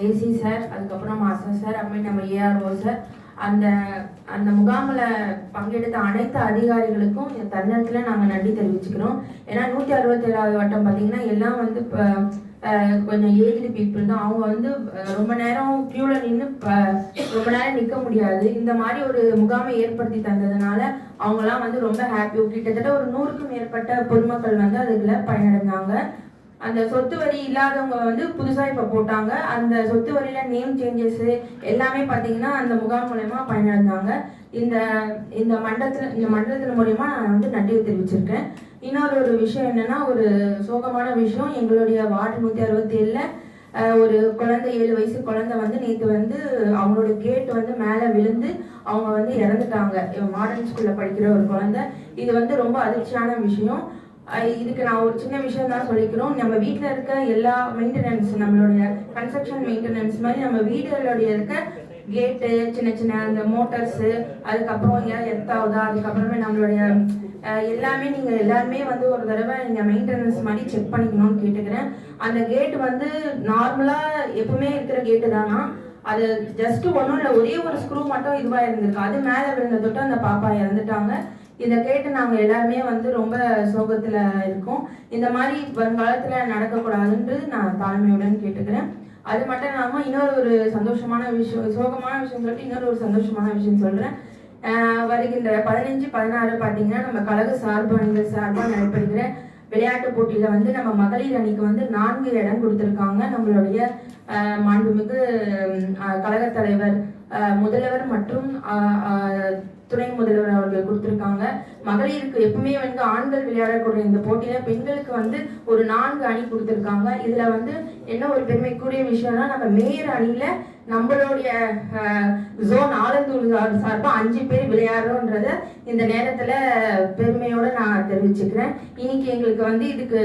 AC sir, அதுக்கப்புறம் master sir, அப்புறம் நம்ம ஏஆர்ஓ சார், அந்த அந்த முகாமில் பங்கெடுத்த அனைத்து அதிகாரிகளுக்கும் இந்த தருணத்தில் நாங்கள் நன்றி தெரிவிச்சுக்கிறோம். ஏன்னா 167வது வட்டம் பார்த்தீங்கன்னா எல்லாம் வந்து இப்போ கொஞ்சம் ஏஜ்டு பீப்புள் தான். அவங்க வந்து ரொம்ப நேரம் க்யூவில் நின்று ரொம்ப நேரம் நிற்க முடியாது. இந்த மாதிரி ஒரு முகாமை ஏற்படுத்தி தந்ததுனால அவங்களாம் வந்து ரொம்ப ஹாப்பி. கிட்டத்தட்ட ஒரு 100க்கும் மேற்பட்ட பொதுமக்கள் வந்து அதுக்குள்ள பயனடைஞ்சாங்க. அந்த சொத்து வரி இல்லாதவங்க வந்து புதுசாக இப்போ போட்டாங்க. அந்த சொத்து வரியில் நேம் சேஞ்சஸ் எல்லாமே பார்த்தீங்கன்னா அந்த முகாம் மூலயமா பயனடைஞ்சாங்க. இந்த இந்த மண்டலத்தின் மூலயமா நான் வந்து நன்றி தெரிவிச்சிருக்கேன். இன்னொரு விஷயம் என்னன்னா, ஒரு சோகமான விஷயம். எங்களுடைய வார்டு 167ல் ஒரு குழந்தை 7 வயசு குழந்தை வந்து நேற்று வந்து அவங்களோட கேட் வந்து மேலே விழுந்து அவங்க வந்து இறந்துட்டாங்க. மாடர்ன் ஸ்கூலில் படிக்கிற ஒரு குழந்தை. இது வந்து ரொம்ப அதிர்ச்சியான விஷயம். இதுக்கு நான் ஒரு சின்ன விஷயம் தான் சொல்லிக்கிறோம். நம்ம வீட்டில் இருக்க எல்லா மெயின்டெனன்ஸ், நம்மளுடைய கன்ஸ்ட்ரக்ஷன் மெயின்டெனன்ஸ் மாதிரி நம்ம வீடுகளுடைய இருக்க கேட்டு, சின்ன சின்ன அந்த மோட்டர்ஸு, அதுக்கப்புறம் ஏதாவது எர்த்தாகுதா, அதுக்கப்புறமே நம்மளுடைய எல்லாமே நீங்கள் எல்லாருமே வந்து ஒரு தடவை நீங்கள் மெயின்டெனன்ஸ் மாதிரி செக் பண்ணிக்கணும்னு கேட்டுக்கிறேன். அந்த கேட்டு வந்து நார்மலாக எப்பவுமே இருக்கிற கேட்டு தானா, அது ஜஸ்ட் ஒன்றும் இல்லை, ஒரே ஒரு ஸ்க்ரூ மட்டும் இதுவாக இருந்திருக்கு. அது மேலே விழுந்த தொட்டு அந்த பாப்பா இறந்துட்டாங்க. இதை கேட்டு நாங்கள் எல்லாருமே வந்து ரொம்ப சோகத்தில் இருக்கோம். இந்த மாதிரி வருங்காலத்தில் நடக்கக்கூடாதுன்றது நான் தாழ்மையுடன் கேட்டுக்கிறேன். அது மட்டும் இல்லாமல் இன்னொரு சந்தோஷமான விஷயம், சோகமான விஷயம் சொல்லிட்டு இன்னொரு சந்தோஷமான விஷயம் சொல்கிறேன். வருகின்ற 15, 16 பார்த்தீங்கன்னா நம்ம கழக அணிகள் சார்பாக நடைபெறுகிற விளையாட்டு போட்டியில் வந்து நம்ம மகளிர் அணிக்கு வந்து 4 இடம் கொடுத்துருக்காங்க. நம்மளுடைய மாண்புமிகு கழகத் தலைவர், முதல்வர் மற்றும் துணை முதல்வர் அவர்கள் கொடுத்துருக்காங்க. மகளிருக்கு எப்பவுமே வந்து ஆண்கள் விளையாடக்கூடிய இந்த போட்டியில பெண்களுக்கு வந்து ஒரு 4 அணி கொடுத்துருக்காங்க. இதுல வந்து என்ன ஒரு பெருமைக்குரிய விஷயம்னா, நம்ம மேயர் அணியில நம்மளுடைய ஜோன் ஆலந்தூர் சார்பா 5 பேர் விளையாடுறோன்றத இந்த நேரத்துல பெருமையோட நான் தெரிவிச்சுக்கிறேன். இன்னைக்கு எங்களுக்கு வந்து இதுக்கு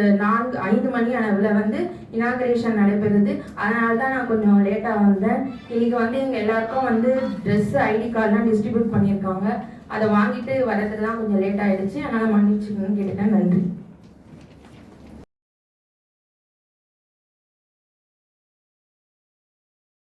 5 மணி அளவுல வந்து இனாகரேஷன் நடைபெறுது. அதனால தான் நான் கொஞ்சம் லேட்டா வந்தேன். இன்னைக்கு வந்து எங்க எல்லாருக்கும் வந்து ட்ரெஸ், ஐடி கார்டெலாம் டிஸ்ட்ரிபியூட் பண்ணியிருக்காங்க. அதை வாங்கிட்டு வரதுக்கு தான் கொஞ்சம் லேட் ஆயிடுச்சு. அதனால மன்னிச்சுக்கணும்னு கேட்டுட்டேன். நன்றி.